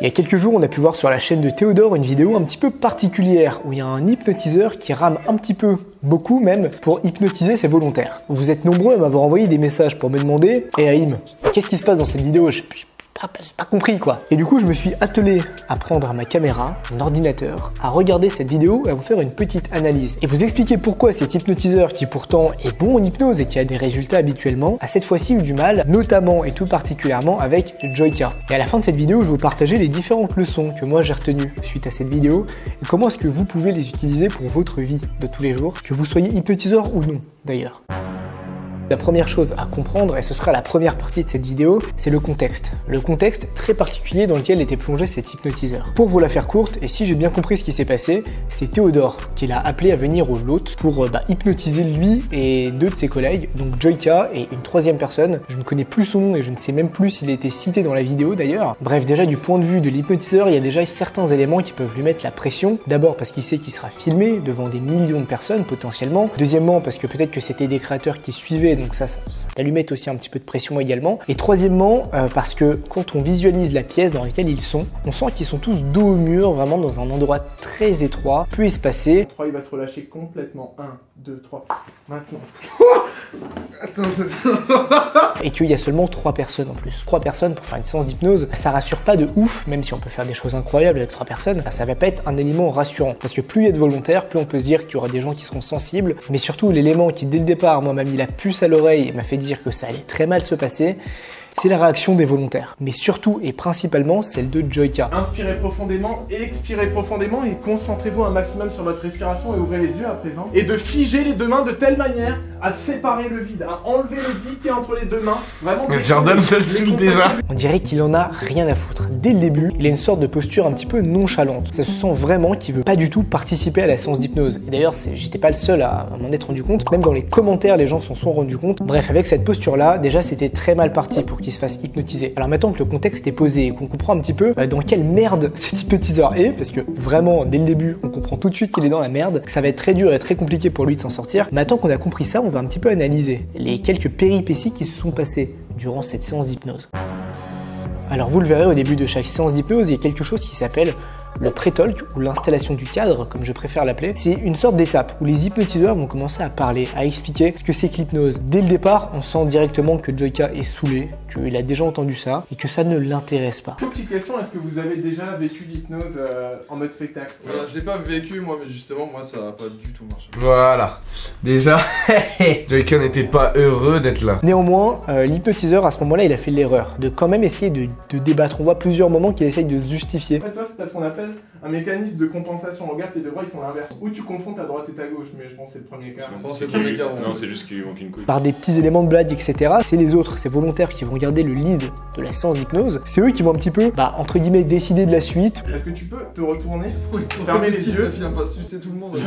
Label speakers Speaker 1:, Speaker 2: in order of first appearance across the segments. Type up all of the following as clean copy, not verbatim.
Speaker 1: Il y a quelques jours, on a pu voir sur la chaîne de Théodore une vidéo un petit peu particulière où il y a un hypnotiseur qui rame un petit peu, beaucoup même, pour hypnotiser ses volontaires. Vous êtes nombreux à m'avoir envoyé des messages pour me demander « Eh Haïm, qu'est-ce qui se passe dans cette vidéo ? J'ai pas compris quoi !» Et du coup, je me suis attelé à prendre ma caméra, mon ordinateur, à regarder cette vidéo et à vous faire une petite analyse. Et vous expliquer pourquoi cet hypnotiseur, qui pourtant est bon en hypnose et qui a des résultats habituellement, a cette fois-ci eu du mal, notamment et tout particulièrement avec Joyka. Et à la fin de cette vidéo, je vais vous partager les différentes leçons que moi j'ai retenues suite à cette vidéo et comment est-ce que vous pouvez les utiliser pour votre vie de tous les jours, que vous soyez hypnotiseur ou non d'ailleurs. La première chose à comprendre, et ce sera la première partie de cette vidéo, c'est le contexte. Le contexte très particulier dans lequel était plongé cet hypnotiseur. Pour vous la faire courte, et si j'ai bien compris ce qui s'est passé, c'est Théodore qui l'a appelé à venir au lot pour hypnotiser lui et deux de ses collègues, donc Joyka et une troisième personne. Je ne connais plus son nom et je ne sais même plus s'il a été cité dans la vidéo d'ailleurs. Bref, déjà du point de vue de l'hypnotiseur, il y a déjà certains éléments qui peuvent lui mettre la pression. D'abord parce qu'il sait qu'il sera filmé devant des millions de personnes potentiellement. Deuxièmement parce que peut-être que c'était des créateurs qui suivaient, donc ça lui met aussi un petit peu de pression également. Et troisièmement, parce que quand on visualise la pièce dans laquelle ils sont, on sent qu'ils sont tous dos au mur, vraiment dans un endroit très étroit, peu espacé.
Speaker 2: 3, il va se relâcher complètement. 1, 2, 3. Maintenant.
Speaker 1: Et qu'il y a seulement 3 personnes en plus. 3 personnes pour faire une séance d'hypnose, ça rassure pas de ouf, même si on peut faire des choses incroyables avec 3 personnes, ça va pas être un élément rassurant. Parce que plus il y a de volontaires, plus on peut se dire qu'il y aura des gens qui seront sensibles. Mais surtout, l'élément qui dès le départ, moi, m'a mis la puce à l'oreille et m'a fait dire que ça allait très mal se passer, c'est la réaction des volontaires. Mais surtout et principalement celle de Joyka.
Speaker 2: Inspirez profondément et expirez profondément et concentrez-vous un maximum sur votre respiration et ouvrez les yeux à présent. Et de figer les deux mains de telle manière à séparer le vide, à enlever le vide qui est entre les deux mains. Vraiment.
Speaker 3: Jordan se le signe déjà.
Speaker 1: On dirait qu'il en a rien à foutre. Dès le début, il a une sorte de posture un petit peu nonchalante. Ça se sent vraiment qu'il veut pas du tout participer à la séance d'hypnose. Et d'ailleurs, j'étais pas le seul à m'en être rendu compte. Même dans les commentaires, les gens s'en sont rendus compte. Bref, avec cette posture-là, déjà c'était très mal parti pour qu'il se fasse hypnotiser. Alors maintenant que le contexte est posé et qu'on comprend un petit peu dans quelle merde cet hypnotiseur est, parce que vraiment, dès le début, on comprend tout de suite qu'il est dans la merde, que ça va être très dur et très compliqué pour lui de s'en sortir. Maintenant qu'on a compris ça, on va un petit peu analyser les quelques péripéties qui se sont passées durant cette séance d'hypnose. Alors vous le verrez au début de chaque séance d'hypnose, il y a quelque chose qui s'appelle le pré-talk ou l'installation du cadre, comme je préfère l'appeler. C'est une sorte d'étape où les hypnotiseurs vont commencer à parler, à expliquer ce que c'est que l'hypnose. Dès le départ, on sent directement que Joyka est saoulé, qu'il a déjà entendu ça et que ça ne l'intéresse pas.
Speaker 2: Petite question, est-ce que vous avez déjà vécu l'hypnose en mode spectacle?
Speaker 4: Je l'ai pas vécu moi, mais justement moi ça a pas du tout marché.
Speaker 3: Voilà. Déjà, Joyka n'était pas heureux d'être là.
Speaker 1: Néanmoins, l'hypnotiseur à ce moment-là, il a fait l'erreur de quand même essayer de débattre. On voit plusieurs moments qu'il essaye de se justifier.
Speaker 2: En fait, toi, c'est ce qu'on appelle un mécanisme de compensation. Regarde, tes deux bras, ils font l'inverse. Ou tu confonds ta droite et ta gauche, mais je pense que c'est le premier cas.
Speaker 4: C'est le premier cas.
Speaker 5: Non, c'est juste qu'il lui manque une couille.
Speaker 1: Par des petits éléments de blague, etc. C'est les autres, ces volontaires qui vont garder le lead de la séance d'hypnose. C'est eux qui vont un petit peu, entre guillemets, décider de la suite.
Speaker 2: Est-ce que tu peux te retourner, fermer les yeux?
Speaker 4: Il vient pas sucer tout le monde.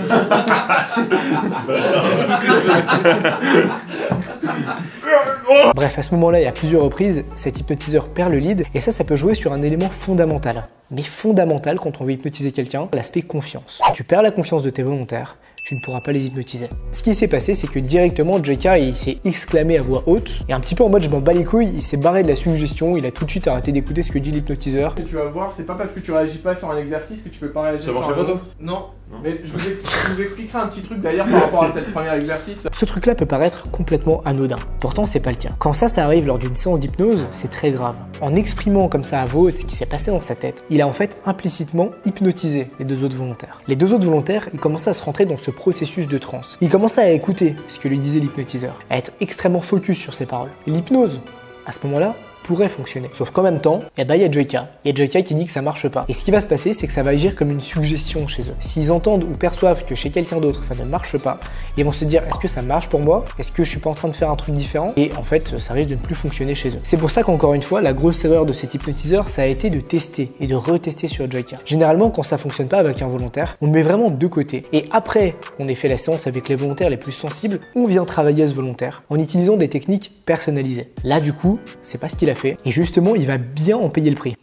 Speaker 1: Bref, à ce moment-là, il y a plusieurs reprises, cet hypnotiseur perd le lead, et ça peut jouer sur un élément fondamental. Mais fondamental quand on veut hypnotiser quelqu'un, l'aspect confiance. Si tu perds la confiance de tes volontaires, tu ne pourras pas les hypnotiser. Ce qui s'est passé, c'est que directement, Joyka, il s'est exclamé à voix haute, et un petit peu en mode je m'en bats les couilles, il s'est barré de la suggestion, il a tout de suite arrêté d'écouter ce que dit l'hypnotiseur.
Speaker 2: Et tu vas voir, c'est pas parce que tu réagis pas sur un exercice que tu peux pas réagir sur un autre.
Speaker 4: Non.
Speaker 2: Mais je vous expliquerai un petit truc d'ailleurs par rapport à cette première exercice.
Speaker 1: Ce truc-là peut paraître complètement anodin, pourtant c'est pas le tien. Quand ça arrive lors d'une séance d'hypnose, c'est très grave. En exprimant comme ça à voix haute ce qui s'est passé dans sa tête, il a en fait implicitement hypnotisé les deux autres volontaires. Les deux autres volontaires, ils commençaient à se rentrer dans ce processus de transe. Ils commençaient à écouter ce que lui disait l'hypnotiseur, à être extrêmement focus sur ses paroles. Et l'hypnose, à ce moment-là, pourrait fonctionner. Sauf qu'en même temps, il y a Joyka. Il y a Joyka qui dit que ça marche pas. Et ce qui va se passer, c'est que ça va agir comme une suggestion chez eux. S'ils entendent ou perçoivent que chez quelqu'un d'autre ça ne marche pas, ils vont se dire est-ce que ça marche pour moi? Est-ce que je suis pas en train de faire un truc différent? Et en fait, ça risque de ne plus fonctionner chez eux. C'est pour ça qu'encore une fois, la grosse erreur de cet hypnotiseur, ça a été de tester et de retester sur Joyka. Généralement, quand ça fonctionne pas avec un volontaire, on le met vraiment de côté. Et après qu'on ait fait la séance avec les volontaires les plus sensibles, on vient travailler ce volontaire en utilisant des techniques personnalisées. Là, du coup, c'est pas ce qu'il a fait. Et justement, il va bien en payer le prix.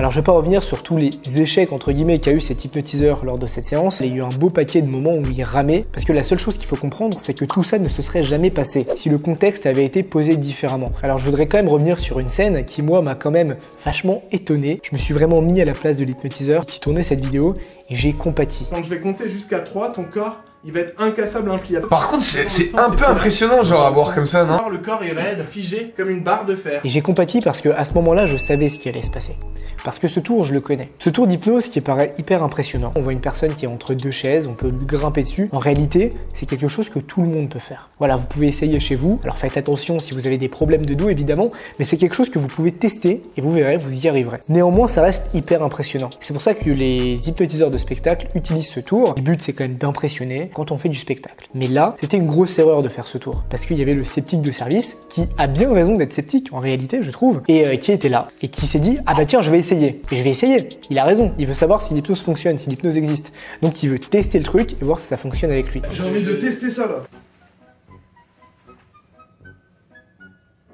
Speaker 1: Alors je vais pas revenir sur tous les échecs entre guillemets qu'a eu cet hypnotiseur lors de cette séance. Il y a eu un beau paquet de moments où il ramait, parce que la seule chose qu'il faut comprendre, c'est que tout ça ne se serait jamais passé si le contexte avait été posé différemment. Alors je voudrais quand même revenir sur une scène qui moi m'a quand même vachement étonné. Je me suis vraiment mis à la place de l'hypnotiseur qui tournait cette vidéo et j'ai compati.
Speaker 2: Quand je vais compter jusqu'à 3, ton corps, il va être incassable, impliable.
Speaker 3: Par contre, c'est un peu impressionnant, genre, à voir comme ça, non?
Speaker 2: Le corps est raide, figé, comme une barre de fer.
Speaker 1: Et j'ai compati parce que à ce moment-là, je savais ce qui allait se passer. Parce que ce tour, je le connais. Ce tour d'hypnose qui paraît hyper impressionnant. On voit une personne qui est entre deux chaises, on peut lui grimper dessus. En réalité, c'est quelque chose que tout le monde peut faire. Voilà, vous pouvez essayer chez vous. Alors faites attention si vous avez des problèmes de dos, évidemment, mais c'est quelque chose que vous pouvez tester et vous verrez, vous y arriverez. Néanmoins, ça reste hyper impressionnant. C'est pour ça que les hypnotiseurs de spectacle utilisent ce tour. Le but, c'est quand même d'impressionner quand on fait du spectacle. Mais là, c'était une grosse erreur de faire ce tour. Parce qu'il y avait le sceptique de service qui a bien raison d'être sceptique, en réalité, je trouve, et qui était là. Et qui s'est dit, ah bah tiens, je vais essayer. Et je vais essayer. Il a raison. Il veut savoir si l'hypnose fonctionne, si l'hypnose existe. Donc il veut tester le truc et voir si ça fonctionne avec lui.
Speaker 4: J'ai envie de tester ça là.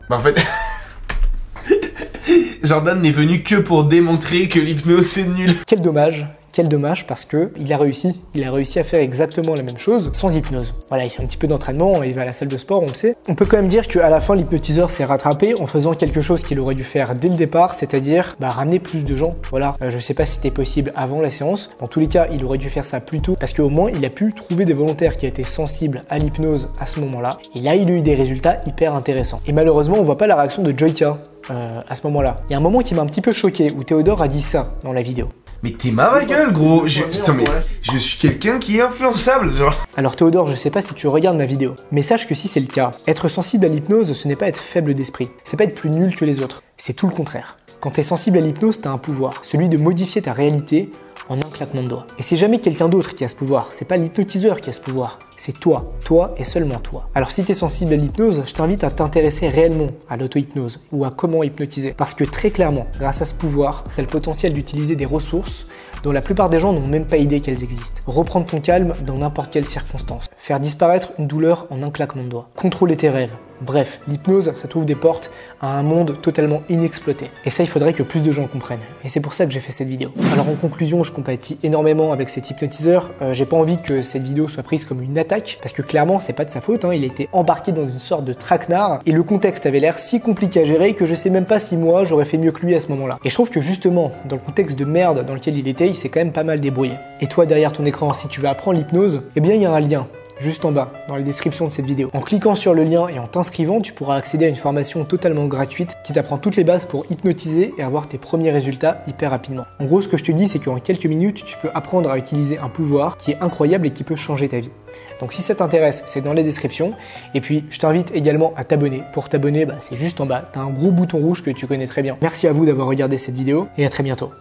Speaker 3: Bah en fait... Jordan n'est venu que pour démontrer que l'hypnose c'est nul.
Speaker 1: Quel dommage parce que il a réussi à faire exactement la même chose sans hypnose. Voilà, il fait un petit peu d'entraînement, il va à la salle de sport, on le sait. On peut quand même dire qu'à la fin, l'hypnotiseur s'est rattrapé en faisant quelque chose qu'il aurait dû faire dès le départ, c'est-à-dire ramener plus de gens. Voilà, je sais pas si c'était possible avant la séance. Dans tous les cas, il aurait dû faire ça plus tôt parce qu'au moins, il a pu trouver des volontaires qui étaient sensibles à l'hypnose à ce moment-là. Et là, il a eu des résultats hyper intéressants. Et malheureusement, on voit pas la réaction de Joyka à ce moment-là. Il y a un moment qui m'a un petit peu choqué où Théodore a dit ça dans la vidéo.
Speaker 3: Mais t'es ma gueule, gros. Putain, mais je suis quelqu'un qui est influençable, genre.
Speaker 1: Alors Théodore, je sais pas si tu regardes ma vidéo, mais sache que si c'est le cas, être sensible à l'hypnose, ce n'est pas être faible d'esprit. C'est pas être plus nul que les autres. C'est tout le contraire. Quand t'es sensible à l'hypnose, t'as un pouvoir, celui de modifier ta réalité en un claquement de doigts. Et c'est jamais quelqu'un d'autre qui a ce pouvoir, c'est pas l'hypnotiseur qui a ce pouvoir, c'est toi et seulement toi. Alors si t'es sensible à l'hypnose, je t'invite à t'intéresser réellement à l'auto-hypnose ou à comment hypnotiser. Parce que très clairement, grâce à ce pouvoir, t'as le potentiel d'utiliser des ressources dont la plupart des gens n'ont même pas idée qu'elles existent. Reprendre ton calme dans n'importe quelle circonstance. Faire disparaître une douleur en un claquement de doigts. Contrôler tes rêves. Bref, l'hypnose, ça t'ouvre des portes à un monde totalement inexploité. Et ça, il faudrait que plus de gens comprennent. Et c'est pour ça que j'ai fait cette vidéo. Alors en conclusion, je compatis énormément avec cet hypnotiseur. J'ai pas envie que cette vidéo soit prise comme une attaque, parce que clairement, c'est pas de sa faute. Il a été embarqué dans une sorte de traquenard, et le contexte avait l'air si compliqué à gérer que je sais même pas si moi, j'aurais fait mieux que lui à ce moment-là. Et je trouve que justement, dans le contexte de merde dans lequel il était, il s'est quand même pas mal débrouillé. Et toi, derrière ton écran, si tu veux apprendre l'hypnose, eh bien, il y a un lien juste en bas, dans la description de cette vidéo. En cliquant sur le lien et en t'inscrivant, tu pourras accéder à une formation totalement gratuite qui t'apprend toutes les bases pour hypnotiser et avoir tes premiers résultats hyper rapidement. En gros, ce que je te dis, c'est qu'en quelques minutes, tu peux apprendre à utiliser un pouvoir qui est incroyable et qui peut changer ta vie. Donc si ça t'intéresse, c'est dans la description. Et puis, je t'invite également à t'abonner. Pour t'abonner, c'est juste en bas. T'as un gros bouton rouge que tu connais très bien. Merci à vous d'avoir regardé cette vidéo et à très bientôt.